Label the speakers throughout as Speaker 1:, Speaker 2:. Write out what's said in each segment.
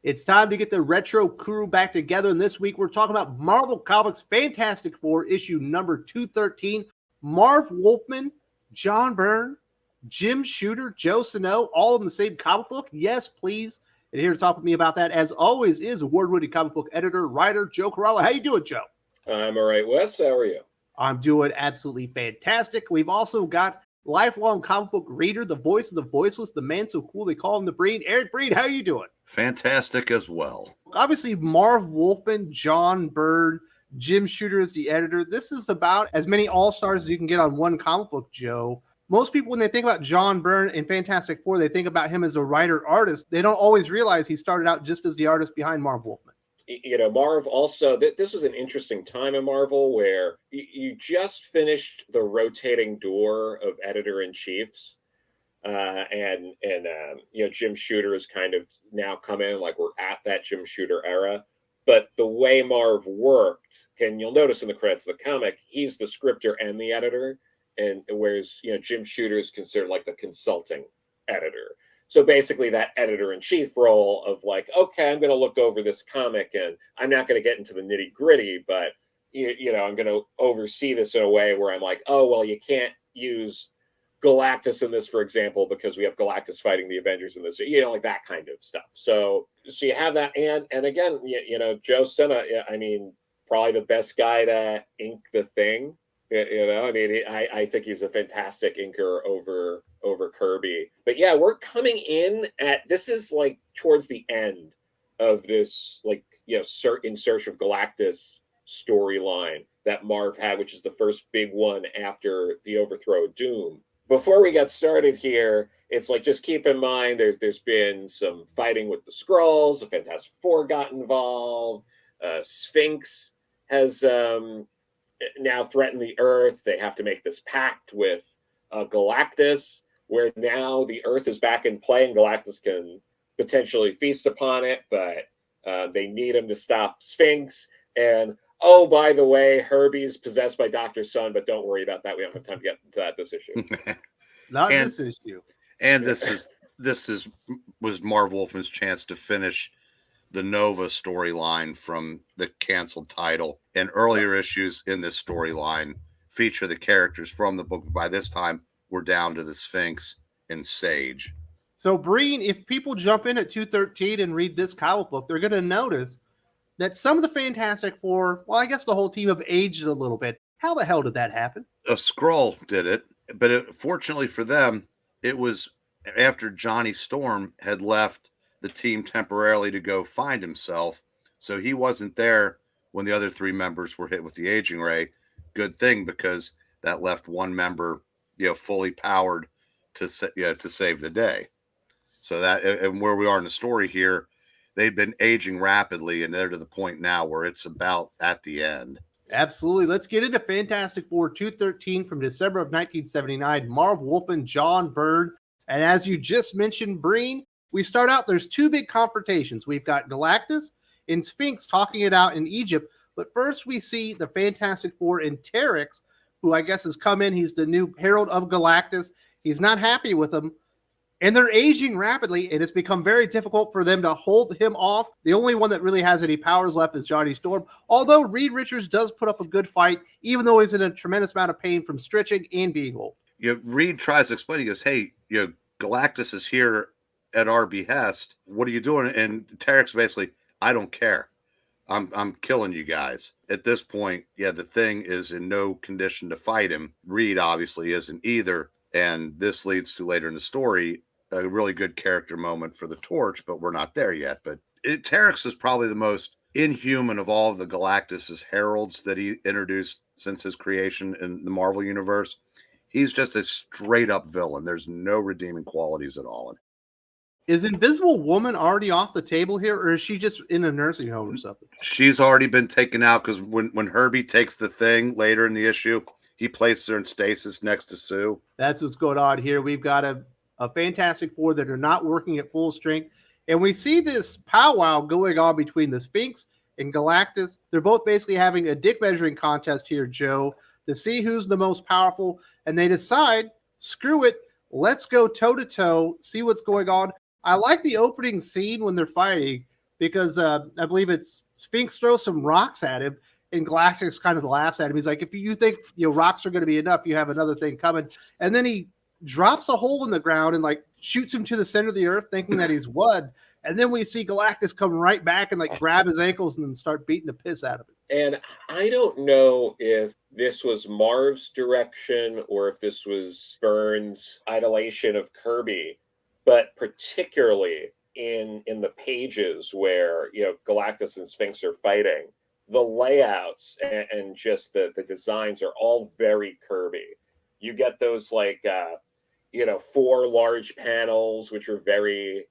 Speaker 1: It's time to get the retro crew back together. And this week we're talking about Marvel Comics Fantastic Four issue number 213. Marv Wolfman, John Byrne, Jim Shooter, Joe Sano, all in the same comic book. Yes, please. And here to talk with me about that, as always, is award-winning comic book editor, writer, Joe Corralo. How you doing, Joe?
Speaker 2: I'm all right, Wes. How are you?
Speaker 1: I'm doing absolutely fantastic. We've also got lifelong comic book reader, the voice of the voiceless, the man so cool they call him the Breed. Eric Breed, how are you doing?
Speaker 3: Fantastic as well.
Speaker 1: Obviously, Marv Wolfman, John Byrne, Jim Shooter is the editor. This is about as many all-stars as you can get on one comic book, Joe. Most people, when they think about John Byrne in Fantastic Four, they think about him as a writer-artist. They don't always realize he started out just as the artist behind Marv Wolfman.
Speaker 2: You know, Marv also, this was an interesting time in Marvel where you just finished the rotating door of editor-in-chiefs. Jim Shooter has kind of now come in, like we're at that Jim Shooter era. But the way Marv worked, and you'll notice in the credits of the comic, he's the scripter and the editor, and whereas Jim Shooter is considered like the consulting editor. So basically that editor-in-chief role of like, okay, I'm going to look over this comic and I'm not going to get into the nitty-gritty, but I'm going to oversee this in a way where I'm like, oh, well, you can't use Galactus in this, for example, because we have Galactus fighting the Avengers in this, like that kind of stuff. So you have that, and again, Joe Sena, I mean, probably the best guy to ink the Thing. I think he's a fantastic inker over Kirby. But yeah, we're coming in this is like towards the end of this, like, in search of Galactus storyline that Marv had, which is the first big one after the overthrow of Doom. Before we get started here, it's like, just keep in mind there's been some fighting with the Skrulls. The Fantastic Four got involved. Sphinx has now threatened the Earth. They have to make this pact with Galactus, where now the Earth is back in play and Galactus can potentially feast upon it, but they need him to stop Sphinx. And oh, by the way, Herbie's possessed by Dr. Sun, but don't worry about that. We don't have time to get into that this issue.
Speaker 1: This issue.
Speaker 3: And was Marv Wolfman's chance to finish the Nova storyline from the canceled title. And earlier issues in this storyline feature the characters from the book. By this time, we're down to the Sphinx and Sage.
Speaker 1: So, Breen, if people jump in at 213 and read this comic book, they're going to notice that some of the Fantastic Four, well, I guess the whole team have aged a little bit. How the hell did that happen?
Speaker 3: A Skrull did it, but fortunately for them, it was after Johnny Storm had left the team temporarily to go find himself. So he wasn't there when the other three members were hit with the aging ray. Good thing, because that left one member, fully powered to save the day. So that, and where we are in the story here, they've been aging rapidly, and they're to the point now where it's about at the end.
Speaker 1: Absolutely. Let's get into Fantastic Four 213 from December of 1979. Marv Wolfman, John Byrne. And as you just mentioned, Breen, we start out, there's two big confrontations. We've got Galactus and Sphinx talking it out in Egypt. But first we see the Fantastic Four and Terrax, who I guess has come in. He's the new herald of Galactus. He's not happy with him. And they're aging rapidly, and it's become very difficult for them to hold him off. The only one that really has any powers left is Johnny Storm, although Reed Richards does put up a good fight, even though he's in a tremendous amount of pain from stretching and being old.
Speaker 3: Reed tries to explain. He goes, hey, Galactus is here at our behest. What are you doing? And Terrax basically, I don't care. I'm killing you guys. At this point, the Thing is in no condition to fight him. Reed obviously isn't either. And this leads to, later in the story, a really good character moment for the Torch, but we're not there yet. But Terrax is probably the most inhuman of all of the Galactus's heralds that he introduced since his creation in the Marvel Universe. He's just a straight-up villain. There's no redeeming qualities at all.
Speaker 1: Is Invisible Woman already off the table here, or is she just in a nursing home or something?
Speaker 3: She's already been taken out, because when Herbie takes the Thing later in the issue, he places her in stasis next to Sue.
Speaker 1: That's what's going on here. We've got a Fantastic Four that are not working at full strength. And we see this powwow going on between the Sphinx and Galactus. They're both basically having a dick measuring contest here, Joe, to see who's the most powerful. And they decide, screw it, let's go toe-to-toe, see what's going on. I like the opening scene when they're fighting, because I believe it's Sphinx throws some rocks at him, and Galactus kind of laughs at him. He's like, if you think rocks are going to be enough, you have another thing coming. And then he drops a hole in the ground and like shoots him to the center of the earth, thinking that he's won. And then we see Galactus come right back and like grab his ankles and then start beating the piss out of him.
Speaker 2: And I don't know if this was Marv's direction or if this was Byrne's idolation of Kirby, but particularly in the pages where Galactus and Sphinx are fighting, the layouts and just the designs are all very Kirby. You get those like 4 large panels which are very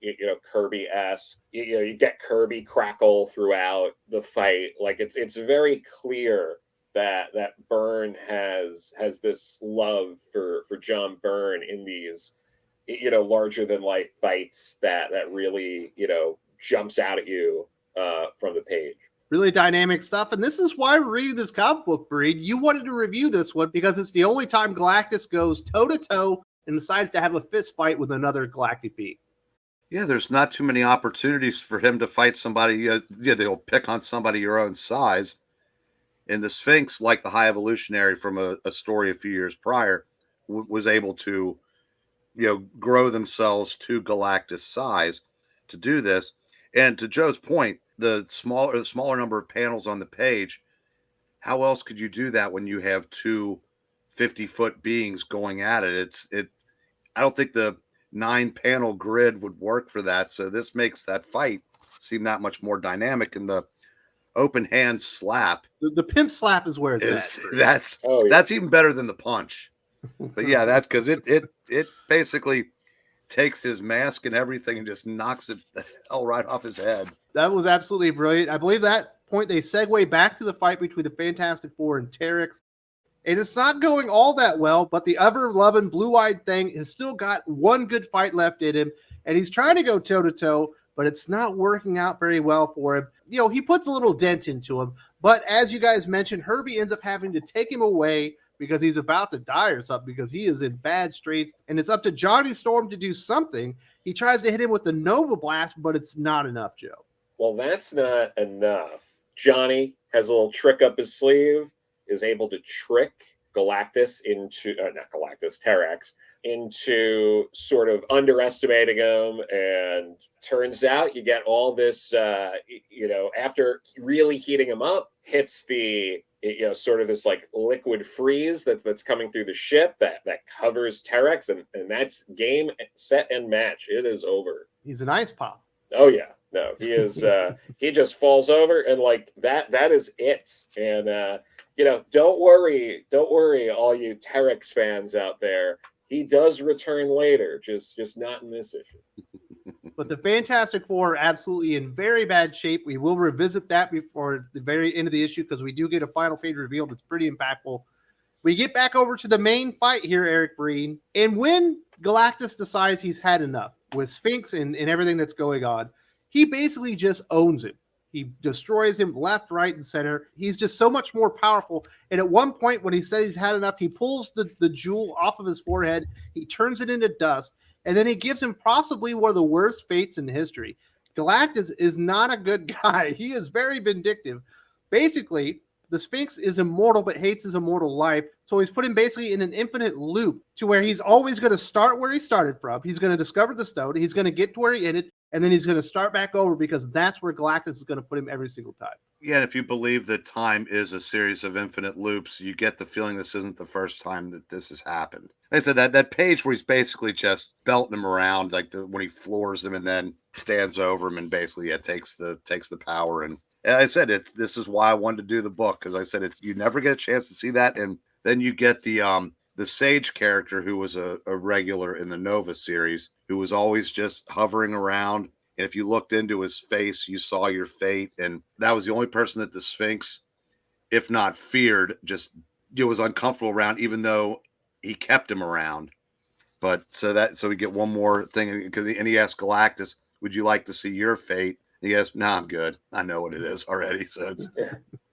Speaker 2: Kirby-esque. You get Kirby crackle throughout the fight. Like it's very clear that Byrne has this love for John Byrne in these larger than life fights that really jumps out at you from the page.
Speaker 1: Really dynamic stuff. And this is why we're reading this comic book, Breed. You wanted to review this one because it's the only time Galactus goes toe-to-toe and decides to have a fist fight with another galactic being.
Speaker 3: Yeah, there's not too many opportunities for him to fight somebody. They'll pick on somebody your own size. And the Sphinx, like the High Evolutionary from a story a few years prior, was able to grow themselves to Galactus size to do this. And to Joe's point, the smaller number of panels on the page, how else could you do that when you have two 50-foot beings going at it? I don't think the 9-panel grid would work for that. So this makes that fight seem that much more dynamic. And the open hand slap,
Speaker 1: the pimp slap is where it's at.
Speaker 3: That's even better than the punch. But yeah, that because it basically takes his mask and everything and just knocks it the hell right off his head.
Speaker 1: That was absolutely brilliant. I believe that point they segue back to the fight between the Fantastic Four and Terrax. And it's not going all that well, but the ever-loving blue-eyed thing has still got one good fight left in him. And he's trying to go toe-to-toe, but it's not working out very well for him. He puts a little dent into him. But as you guys mentioned, Herbie ends up having to take him away because he's about to die or something, because he is in bad straits. And it's up to Johnny Storm to do something. He tries to hit him with the Nova Blast, but it's not enough, Joe.
Speaker 2: Well, that's not enough. Johnny has a little trick up his sleeve, is able to trick Galactus Terrax into sort of underestimating him. And turns out you get all this, after really heating him up, hits the sort of this like liquid freeze that's coming through the ship that covers Terrax, and that's game, set, and match. It is over.
Speaker 1: He's an ice pop.
Speaker 2: Oh yeah, no, he is. He just falls over, and like that is it. And don't worry, all you Terrax fans out there. He does return later, just not in this issue.
Speaker 1: But the Fantastic Four are absolutely in very bad shape. We will revisit that before the very end of the issue because we do get a final page reveal that's pretty impactful. We get back over to the main fight here, Eric Breen. And when Galactus decides he's had enough with Sphinx and everything that's going on, he basically just owns him. He destroys him left, right, and center. He's just so much more powerful. And at one point, when he says he's had enough, he pulls the jewel off of his forehead. He turns it into dust. And then he gives him possibly one of the worst fates in history. Galactus is not a good guy. He is very vindictive. Basically, the Sphinx is immortal but hates his immortal life. So he's put him basically in an infinite loop to where he's always going to start where he started from. He's going to discover the stone. He's going to get to where he ended. And then he's going to start back over because that's where Galactus is going to put him every single time.
Speaker 3: Yeah, and if you believe that time is a series of infinite loops, you get the feeling this isn't the first time that this has happened. Like I said, that page where he's basically just belting him around, like when he floors him and then stands over him and basically takes the power. And I said this is why I wanted to do the book, because I said you never get a chance to see that, and then you get the Sage character who was a regular in the Nova series, who was always just hovering around. And if you looked into his face, you saw your fate. And that was the only person that the Sphinx, if not feared, just was uncomfortable around, even though he kept him around. But so we get one more thing, because he asked Galactus, "Would you like to see your fate?" And he goes, "Nah, I'm good. I know what it is already." So it's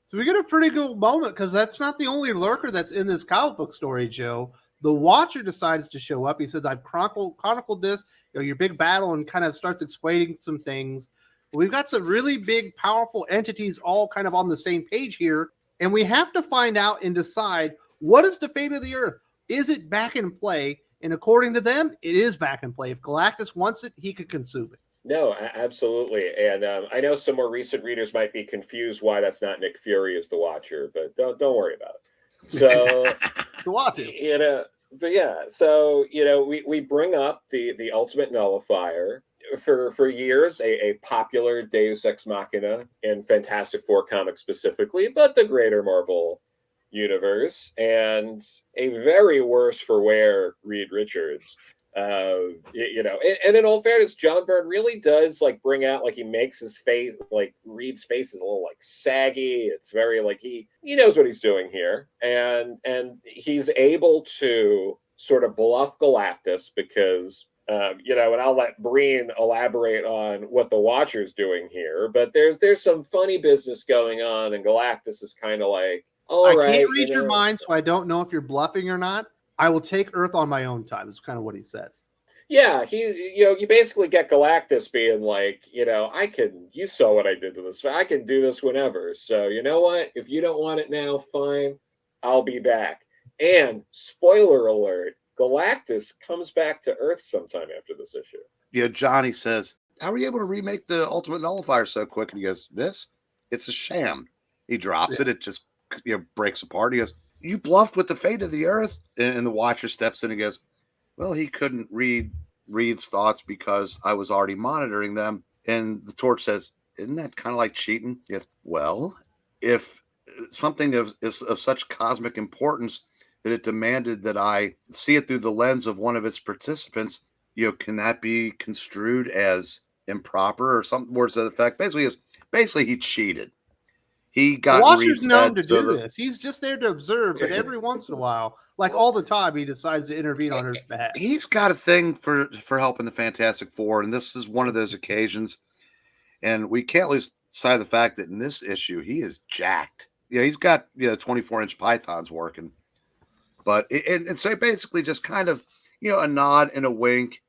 Speaker 1: So we get a pretty cool moment because that's not the only lurker that's in this comic book story, Joe. The Watcher decides to show up. He says, "I've chronicled this, your big battle," and kind of starts explaining some things. We've got some really big, powerful entities all kind of on the same page here, and we have to find out and decide what is the fate of the Earth. Is it back in play? And according to them, it is back in play. If Galactus wants it, he could consume it.
Speaker 2: No, absolutely. And I know some more recent readers might be confused why that's not Nick Fury as the Watcher, but don't worry about it. So, you know, but yeah, so, you know, we bring up the Ultimate Nullifier. For years, a popular Deus Ex Machina in Fantastic Four comics specifically, but the greater Marvel universe, and a very worse for wear Reed Richards. You know, and in all fairness, John Byrne really does like bring out, like, he makes his face, like Reed's face is a little like saggy. It's very like he knows what he's doing here, and he's able to sort of bluff Galactus because you know, and I'll let Breen elaborate on what the Watcher's doing here, but there's some funny business going on, and Galactus is kind of like, all right,
Speaker 1: I can't read your mind, so I don't know if you're bluffing or not. I will take Earth on my own time. Is kind of what he says.
Speaker 2: Yeah, you basically get Galactus being like, you know, you saw what I did to this. I can do this whenever. So you know what? If you don't want it now, fine. I'll be back. And spoiler alert, Galactus comes back to Earth sometime after this issue.
Speaker 3: Yeah, Johnny says, how are you able to remake the Ultimate Nullifier so quick? And he goes, it's a sham. He drops it. It just, breaks apart. He goes, you bluffed with the fate of the Earth. And the Watcher steps in and goes, well, he couldn't read Reed's thoughts because I was already monitoring them. And the Torch says, isn't that kind of like cheating? Yes. Well, if something of such cosmic importance that it demanded that I see it through the lens of one of its participants, can that be construed as improper or something words to the effect? Basically he cheated. He got
Speaker 1: Watcher's known to do this. He's just there to observe, but every once in a while, like all the time, he decides to intervene on Earth's behalf.
Speaker 3: He's got a thing for helping the Fantastic Four, and this is one of those occasions. And we can't lose sight of the fact that in this issue, he is jacked. He's got 24-inch pythons working. But and so he basically just kind of, a nod and a wink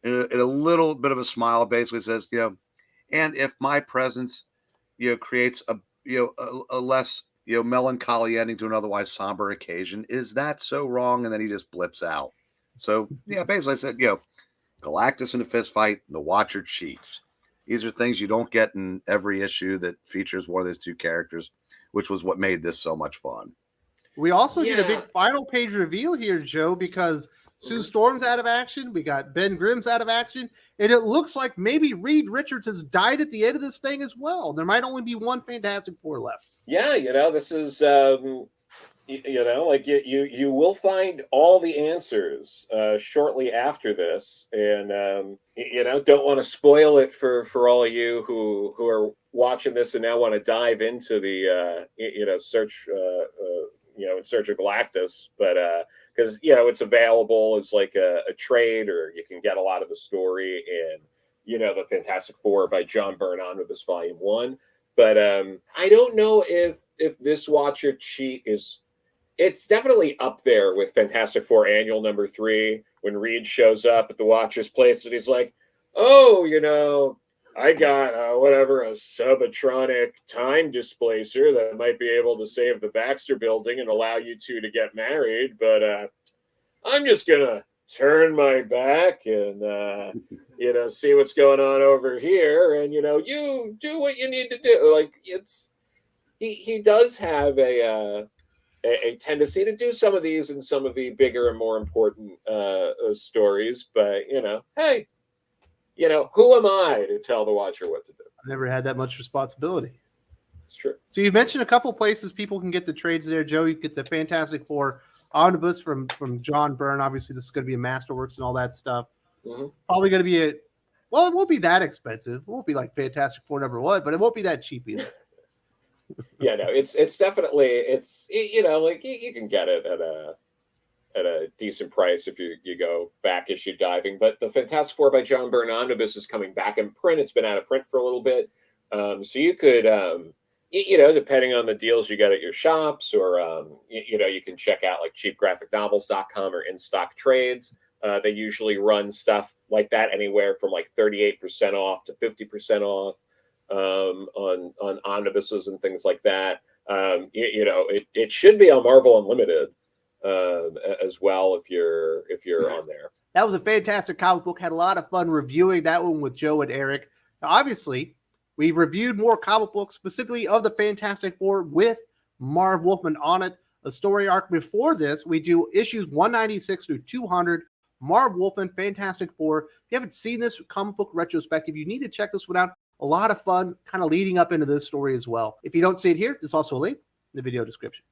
Speaker 3: and a little bit of a smile basically says, and if my presence, creates a less, melancholy ending to an otherwise somber occasion, is that so wrong? And then he just blips out. So, basically I said, Galactus in a fist fight, the Watcher cheats. These are things you don't get in every issue that features one of those two characters, which was what made this so much fun.
Speaker 1: We also get a big final page reveal here, Joe, because Sue Storm's out of action. We got Ben Grimm's out of action. And it looks like maybe Reed Richards has died at the end of this thing as well. There might only be one Fantastic Four left.
Speaker 2: Yeah, this is, like you will find all the answers shortly after this. And, don't want to spoil it for all of you who are watching this and now want to dive into the, search, in search of Galactus, but because it's available as like a trade, or you can get a lot of the story in the Fantastic Four by John Byrne Omnibus Volume 1. But I don't know if this Watcher cheat it's definitely up there with Fantastic Four Annual number 3 when Reed shows up at the Watcher's place and he's like, oh, I got a subatronic time displacer that might be able to save the Baxter building and allow you two to get married, but I'm just gonna turn my back and see what's going on over here, and you do what you need to do. Like he does have a tendency to do some of these in some of the bigger and more important stories, but hey. Who am I to tell the Watcher what to do?
Speaker 1: I've never had that much responsibility.
Speaker 2: It's true.
Speaker 1: So you've mentioned a couple places people can get the trades there, Joe. You get the Fantastic Four Omnibus from John Byrne. Obviously, this is going to be a Masterworks and all that stuff. Mm-hmm. Probably going to be it won't be that expensive. It won't be like Fantastic Four #1, but it won't be that cheap either.
Speaker 2: Yeah, no, it's definitely, you can get it at a decent price if you go back issue diving. But the Fantastic Four by John Byrne Omnibus is coming back in print. It's been out of print for a little bit. So you could, depending on the deals you get at your shops, or, you can check out like cheapgraphicnovels.com or In Stock Trades. They usually run stuff like that anywhere from like 38% off to 50% off. on omnibuses and things like that. It should be on Marvel Unlimited as well if you're on there.
Speaker 1: That was a fantastic comic book. Had a lot of fun reviewing that one with Joe and Eric. Now, obviously, we've reviewed more comic books, specifically of the Fantastic Four, with Marv Wolfman on it. A story arc before this, we do issues 196 through 200. Marv Wolfman, Fantastic Four. If you haven't seen this comic book retrospective, you need to check this one out. A lot of fun kind of leading up into this story as well. If you don't see it here, there's also a link in the video description.